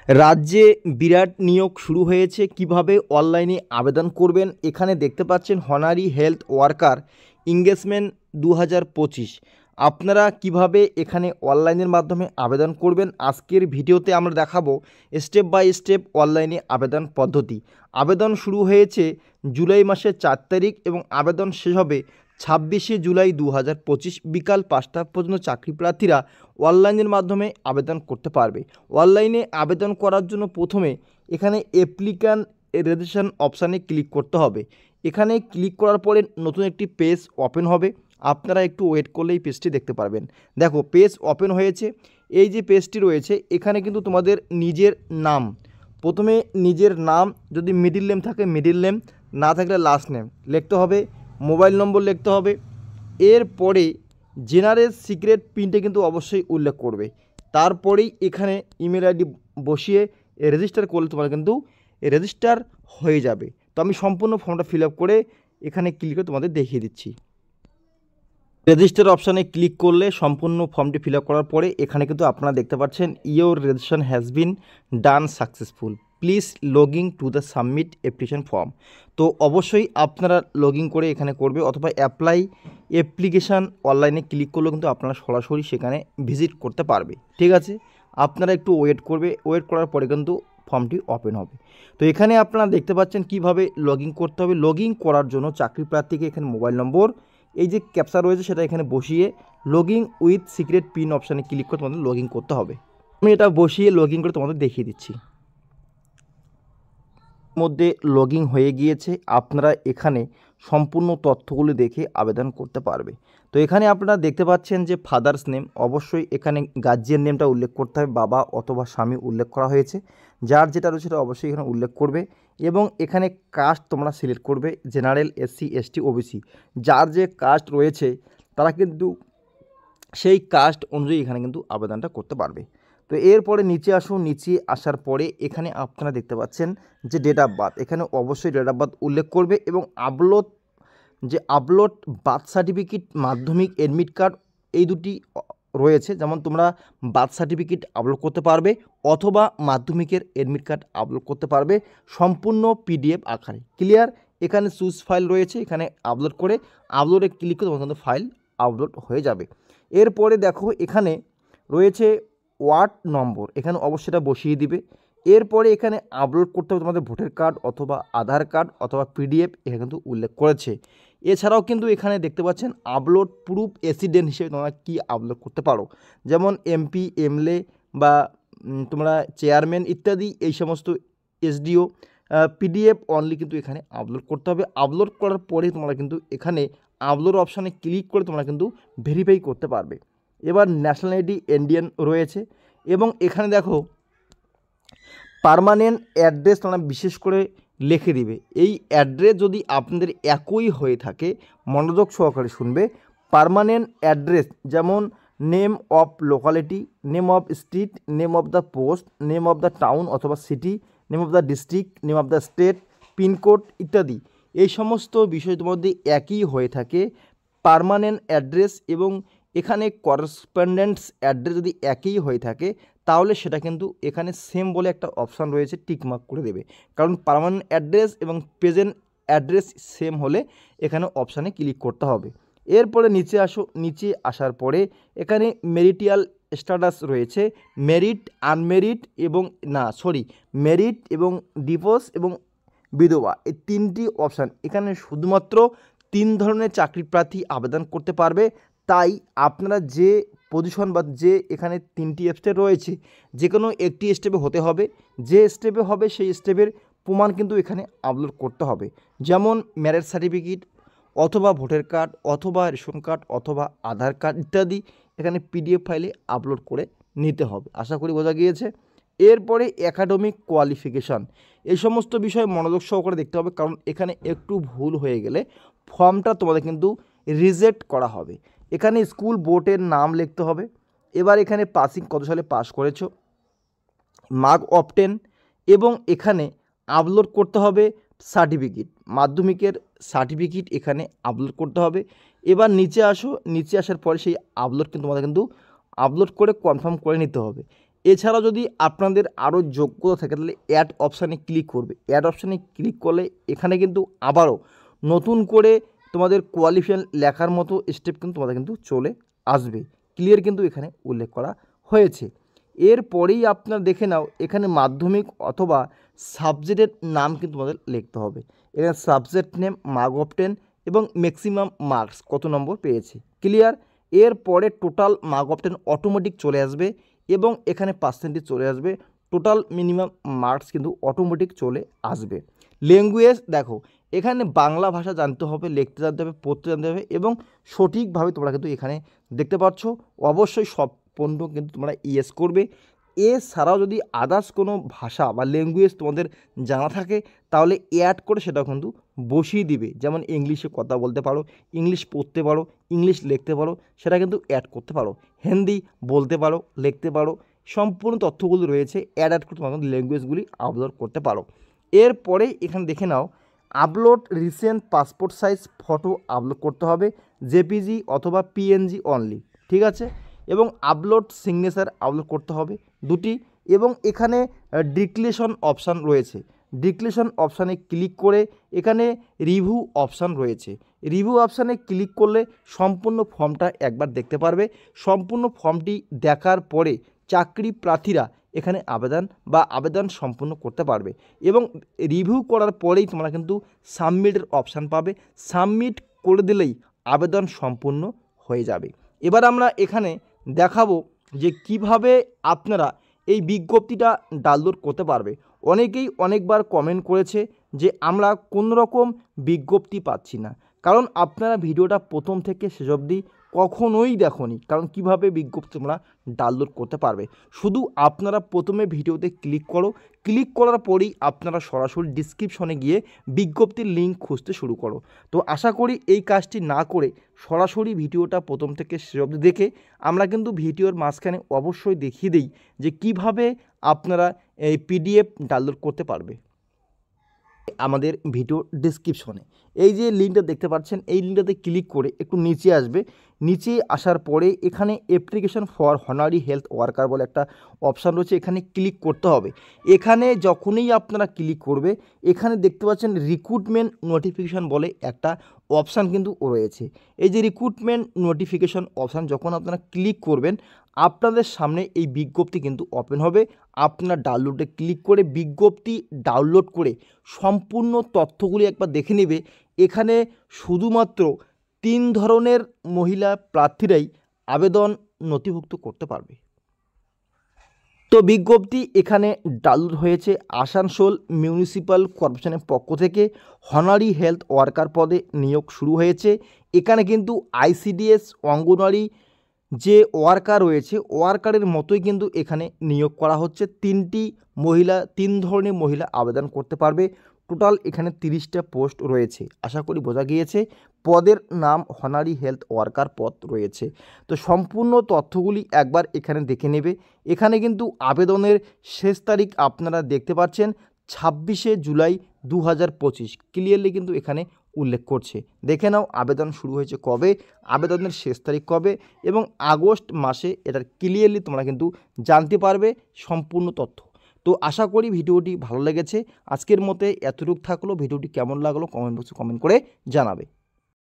রাজ্যে বিরাট নিয়োগ শুরু হয়েছে। কিভাবে অনলাইনে আবেদন করবেন এখানে দেখতে পাচ্ছেন হনারি হেলথ ওয়ার্কার এঙ্গেজমেন্ট 2025। আপনারা কিভাবে এখানে অনলাইনের মাধ্যমে আবেদন করবেন আজকের ভিডিওতে আমরা দেখাবো স্টেপ বাই স্টেপ অনলাইনে আবেদন পদ্ধতি। আবেদন শুরু হয়েছে জুলাই মাসের 4 তারিখ এবং আবেদন শেষ হবে 26শে জুলাই 2025 বিকাল 5টা পর্যন্ত চাকরি প্রার্থীরা অনলাইনের মাধ্যমে আবেদন করতে পারবে। অনলাইনে আবেদন করার জন্য প্রথমে এখানে অ্যাপ্লিক্যান্ট রেজিস্ট্রেশন অপশানে ক্লিক করতে হবে। এখানে ক্লিক করার পরে নতুন একটি পেজ ওপেন হবে। আপনারা একটু ওয়েট করলেই পেজটি দেখতে পারবেন। দেখো পেজ ওপেন হয়েছে। এই যে পেজটি রয়েছে এখানে কিন্তু তোমাদের নিজের নাম, প্রথমে নিজের নাম, যদি মিডিল নেম থাকে মিডিল নেম, না থাকলে লাস্ট নেম লিখতে হবে, মোবাইল নম্বর লিখতে হবে। এরপরে জেনারেল সিক্রেট পিনটা কিন্তু অবশ্যই উল্লেখ করবে। তারপরেই এখানে ইমেল আইডি বসিয়ে রেজিস্টার করলে তোমার কিন্তু রেজিস্টার হয়ে যাবে। তো আমি সম্পূর্ণ ফর্মটা ফিল আপ করে এখানে ক্লিক করে তোমাদের দেখিয়ে দিচ্ছি। রেজিস্টার অপশানে ক্লিক করলে সম্পূর্ণ ফর্মটি ফিল আপ করার পরে এখানে কিন্তু আপনারা দেখতে পাচ্ছেন your registration has been done successful, please logging to the submit application form. তো অবশ্যই আপনারা লগিং করে এখানে করবে, অথবা অ্যাপ্লাই অ্যাপ্লিকেশান অনলাইনে ক্লিক করলেও কিন্তু আপনারা সরাসরি সেখানে ভিজিট করতে পারবে। ঠিক আছে, আপনারা একটু ওয়েট করবে, ওয়েট করার পরে কিন্তু ফর্মটি ওপেন হবে। তো এখানে আপনারা দেখতে পাচ্ছেন কিভাবে লগিং করতে হবে। লগিং করার জন্য চাকরি প্রার্থীকে এখানে মোবাইল নম্বর, এই যে ক্যাপচা রয়েছে সেটা এখানে বসিয়ে লগিং উইথ সিক্রেট পিন অপশানে ক্লিক করে তোমাদের লগিং করতে হবে। আমি এটা বসিয়ে লগিং করে তোমাদের দেখিয়ে দিচ্ছি। মধ্যে লগিং হয়ে গিয়েছে। আপনারা এখানে সম্পূর্ণ তথ্যগুলি দেখে আবেদন করতে পারবে। তো এখানে আপনারা দেখতে পাচ্ছেন যে ফাদার্স নেম, অবশ্যই এখানে গার্জিয়ান নেমটা উল্লেখ করতে হবে, বাবা অথবা স্বামী উল্লেখ করা হয়েছে। যার যেটা রয়েছে সেটা অবশ্যই এখানে উল্লেখ করবে। এবং এখানে কাস্ট তোমরা সিলেক্ট করবে, জেনারেল, এসসি, এসটি, ওবিসি। যার যে কাস্ট রয়েছে তারা কিন্তু সেই কাস্ট অনুযায়ী এখানে কিন্তু আবেদনটা করতে পারবে। তো এরপরে নিচে আসুন, নিচে আসার পরে এখানে আপনারা দেখতে পাচ্ছেন যে ডেট অফ বার্থ, এখানে অবশ্যই ডেট অফ বার্থ উল্লেখ করবে। এবং আপলোড বার্থ সার্টিফিকেট, মাধ্যমিক অ্যাডমিট কার্ড, এই দুটি রয়েছে। যেমন তোমরা বার্থ সার্টিফিকেট আপলোড করতে পারবে অথবা মাধ্যমিকের অ্যাডমিট কার্ড আপলোড করতে পারবে সম্পূর্ণ পিডিএফ আকারে। ক্লিয়ার? এখানে চুজ ফাইল রয়েছে, এখানে আপলোড করে আপলোডে ক্লিক করে তোমার কিন্তু ফাইল আপলোড হয়ে যাবে। এরপরে দেখো এখানে রয়েছে ওয়ার্ড নম্বর, এখানে অবশ্যই এটা বসিয়ে দিবে। এরপরে এখানে আপলোড করতে হবে তোমাদের ভোটার কার্ড অথবা আধার কার্ড অথবা পিডিএফ, এখানে কিন্তু উল্লেখ করেছে। এছাড়াও কিন্তু এখানে দেখতে পাচ্ছেন আপলোড প্রুফ এসিডেন্ট হিসেবে তোমরা কী আপলোড করতে পারো, যেমন এমপি, এমএলএ বা তোমরা চেয়ারম্যান ইত্যাদি, এই সমস্ত এসডিও। পিডিএফ অনলি কিন্তু এখানে আপলোড করতে হবে। আপলোড করার পরে তোমরা কিন্তু এখানে আপলোড অপশানে ক্লিক করে তোমরা কিন্তু ভেরিফাই করতে পারবে। এবার ন্যাশনালিটি ইন্ডিয়ান রয়েছে। এবং এখানে দেখো পার্মানেন্ট অ্যাড্রেস তোমরা বিশেষ করে লিখে দিবে। এই অ্যাড্রেস যদি আপনাদের একই হয়ে থাকে, মনোযোগ সহকারে শুনবে। পার্মানেন্ট অ্যাড্রেস যেমন name of locality, name of street, name of the post, name of the town অথবা city, name of the district, name of the state, pincode ইত্যাদি, এই সমস্ত বিষয়ের মধ্যে একই হয়ে থাকে পার্মানেন্ট অ্যাড্রেস। এবং এখানে করেসপন্ডেন্স অ্যাড্রেস যদি একই হয়ে থাকে তাহলে সেটা কিন্তু এখানে সেম বলে একটা অপশান রয়েছে, টিকমার্ক করে দেবে। কারণ পার্মানেন্ট অ্যাড্রেস এবং প্রেজেন্ট অ্যাড্রেস সেম হলে এখানে অপশানে ক্লিক করতে হবে। এরপরে নিচে আসো, নিচে আসার পরে এখানে মেরিটিয়াল স্ট্যাটাস রয়েছে, মেরিট, আনমেরিট এবং মেরিট এবং ডিভোর্স এবং বিধবা, এই তিনটি অপশান। এখানে শুধুমাত্র 3 ধরনের চাকরি প্রার্থী আবেদন করতে পারবে। তাই আপনারা যে পজিশন বা যে এখানে 3টি স্টেপ রয়েছে যে কোনো একটি স্টেপে হতে হবে। যে স্টেপে হবে সেই স্টেপের প্রমাণ কিন্তু এখানে আপলোড করতে হবে, যেমন ম্যারেজ সার্টিফিকেট অথবা ভোটার কার্ড অথবা রেশন কার্ড অথবা আধার কার্ড ইত্যাদি এখানে পিডিএফ ফাইলে আপলোড করে নিতে হবে। আশা করি বোঝা গিয়েছে। এরপরে একাডেমিক কোয়ালিফিকেশান, এই সমস্ত বিষয় মনোযোগ সহকারে দেখতে হবে, কারণ এখানে একটু ভুল হয়ে গেলে ফর্মটা তোমাদের কিন্তু রিজেক্ট করা হবে। এখানে স্কুল বোর্ডের নাম লিখতে হবে। এবার এখানে পাসিং কত সালে পাস করেছো, মার্ক অফ 10, এবং এখানে আপলোড করতে হবে সার্টিফিকেট, মাধ্যমিকের সার্টিফিকেট এখানে আপলোড করতে হবে। এবার নিচে আসো, নিচে আসার পরে সেই আপলোড কিন্তু তোমাদের কিন্তু আপলোড করে কনফার্ম করে নিতে হবে। এছাড়া যদি আপনাদের আরও যোগ্যতা থাকে তাহলে অ্যাড অপশানে ক্লিক করবে। অ্যাড অপশানে ক্লিক করলে এখানে কিন্তু আবারও নতুন করে তোমাদের কোয়ালিফিকেশন লেখার মতো স্টেপ কিন্তু তোমাদের কিন্তু চলে আসবে। ক্লিয়ার কিন্তু এখানে উল্লেখ করা হয়েছে। এরপরেই আপনারা দেখে নাও এখানে মাধ্যমিক অথবা সাবজেক্টের নাম কিন্তু তোমাদের লিখতে হবে। এখানে সাবজেক্ট নেম, মার্ক অফ 10 এবং ম্যাক্সিমাম মার্কস কত নম্বর পেয়েছে। ক্লিয়ার। এরপরে টোটাল মার্ক অফ 10 অটোমেটিক চলে আসবে এবং এখানে পার্সেন্টেজ চলে আসবে। টোটাল মিনিমাম মার্কস কিন্তু অটোমেটিক চলে আসবে। ল্যাঙ্গুয়েজ দেখো, এখানে বাংলা ভাষা জানতে হবে, লিখতে জানতে হবে, পড়তে জানতে হবে এবং সঠিকভাবে তোমরা কিন্তু এখানে দেখতে পাচ্ছ। অবশ্যই সম্পূর্ণ কিন্তু তোমরা ইয়েস করবে। এছাড়াও যদি আদার্স কোনো ভাষা বা ল্যাঙ্গুয়েজ তোমাদের জানা থাকে তাহলে অ্যাড করে সেটাও কিন্তু বসিয়ে দিবে। যেমন ইংলিশে কথা বলতে পারো, ইংলিশ পড়তে পারো, ইংলিশ লিখতে পারো, সেটা কিন্তু অ্যাড করতে পারো। হিন্দি বলতে পারো, লিখতে পারো, সম্পূর্ণ তথ্যগুলো রয়েছে। অ্যাড করে তোমরা কিন্তু ল্যাঙ্গুয়েজগুলি আপলোড করতে পারো। এরপরে এখানে দেখে নাও upload recent passport size photo upload করতে হবে, জেপিজি অথবা পিএনজি অনলি, ঠিক আছে। এবং আপলোড সিগনেচার আপলোড করতে হবে দুটি। এবং এখানে ডিক্লারেশন অপশান রয়েছে। ডিক্লারেশন অপশানে ক্লিক করে এখানে রিভিউ অপশান রয়েছে। রিভিউ অপশানে ক্লিক করলে সম্পূর্ণ ফর্মটা একবার দেখতে পারবে। সম্পূর্ণ ফর্মটি দেখার পরে চাকরি প্রার্থীরা এখানে আবেদন সম্পূর্ণ করতে পারবে এবং রিভিউ করার পরেই তোমরা কিন্তু সাবমিটের অপশান পাবে। সাবমিট করে দিলেই আবেদন সম্পূর্ণ হয়ে যাবে। এবার আমরা এখানে দেখাবো যে কিভাবে আপনারা এই বিজ্ঞপ্তিটা ডাউনলোড করতে পারবে। অনেকেই অনেকবার কমেন্ট করেছে যে আমরা কোনো রকম বিজ্ঞপ্তি পাচ্ছি না, কারণ আপনারা ভিডিওটা প্রথম থেকে শেষ অবধি কখনোই দেখোনি। কারণ কিভাবে বিজ্ঞপ্তি তোমরা ডাউনলোড করতে পারবে, শুধু আপনারা প্রথমে ভিডিওতে ক্লিক করো, ক্লিক করার পরেই আপনারা সরাসরি ডিসক্রিপশনে গিয়ে বিজ্ঞপ্তির লিঙ্ক খুঁজতে শুরু করো। তো আশা করি এই কাজটি না করে সরাসরি ভিডিওটা প্রথম থেকে শেষ অবধি দেখে আমরা কিন্তু ভিডিওর মাঝখানে অবশ্যই দেখিয়ে দিই যে কিভাবে আপনারা এই পিডিএফ ডাউনলোড করতে পারবে। আমাদের ভিডিও ডিসক্রিপশনে এই যে লিঙ্কটা দেখতে পাচ্ছেন, এই লিঙ্কটাতে ক্লিক করে একটু নিচে আসবে। নিচে আসার পরে এখানে অ্যাপ্লিকেশন ফর হনারি হেলথ ওয়ার্কার বলে একটা অপশান রয়েছে, এখানে ক্লিক করতে হবে। এখানে যখনই আপনারা ক্লিক করবে এখানে দেখতে পাচ্ছেন রিক্রুটমেন্ট নোটিফিকেশান বলে একটা অপশান কিন্তু রয়েছে। এই যে রিক্রুটমেন্ট নোটিফিকেশান অপশান যখন আপনারা ক্লিক করবেন আপনাদের সামনে এই বিজ্ঞপ্তি কিন্তু ওপেন হবে। আপনার ডাউনলোডে ক্লিক করে বিজ্ঞপ্তি ডাউনলোড করে সম্পূর্ণ তথ্যগুলি একবার দেখে নেবে। এখানে শুধুমাত্র 3 ধরনের মহিলা প্রার্থীরাই আবেদন নথিভুক্ত করতে পারবে। তো বিজ্ঞপ্তি এখানে ডাউনলোড হয়েছে। আসানসোল মিউনিসিপ্যাল কর্পোরেশনের পক্ষ থেকে হনারি হেলথ ওয়ার্কার পদে নিয়োগ শুরু হয়েছে। এখানে কিন্তু আইসিডিএস অঙ্গনওয়াড়ি যে ওয়ার্কার রয়েছে ওয়ার্কারের মতোই কিন্তু এখানে নিয়োগ করা হচ্ছে। 3 ধরনের মহিলা আবেদন করতে পারবে। টোটাল এখানে 30টা পোস্ট রয়েছে। আশা করি বোঝা গিয়েছে। পদের নাম হনারি হেলথ ওয়ার্কার পদ রয়েছে। তো সম্পূর্ণ তথ্যগুলি একবার এখানে দেখে নেবে। এখানে কিন্তু আবেদনের শেষ তারিখ আপনারা দেখতে পাচ্ছেন 26শে জুলাই 2025 ক্লিয়ারলি কিন্তু এখানে উল্লেখ করছে। দেখে নাও আবেদন শুরু হয়েছে কবে, আবেদনের শেষ তারিখ কবে এবং আগস্ট মাসে এটার ক্লিয়ারলি তোমরা কিন্তু জানতে পারবে সম্পূর্ণ তথ্য। তো আশা করি ভিডিওটি ভালো লেগেছে। আজকের মতে এতটুকু থাকলো। ভিডিওটি কেমন লাগলো কমেন্ট বক্সে কমেন্ট করে জানাবে।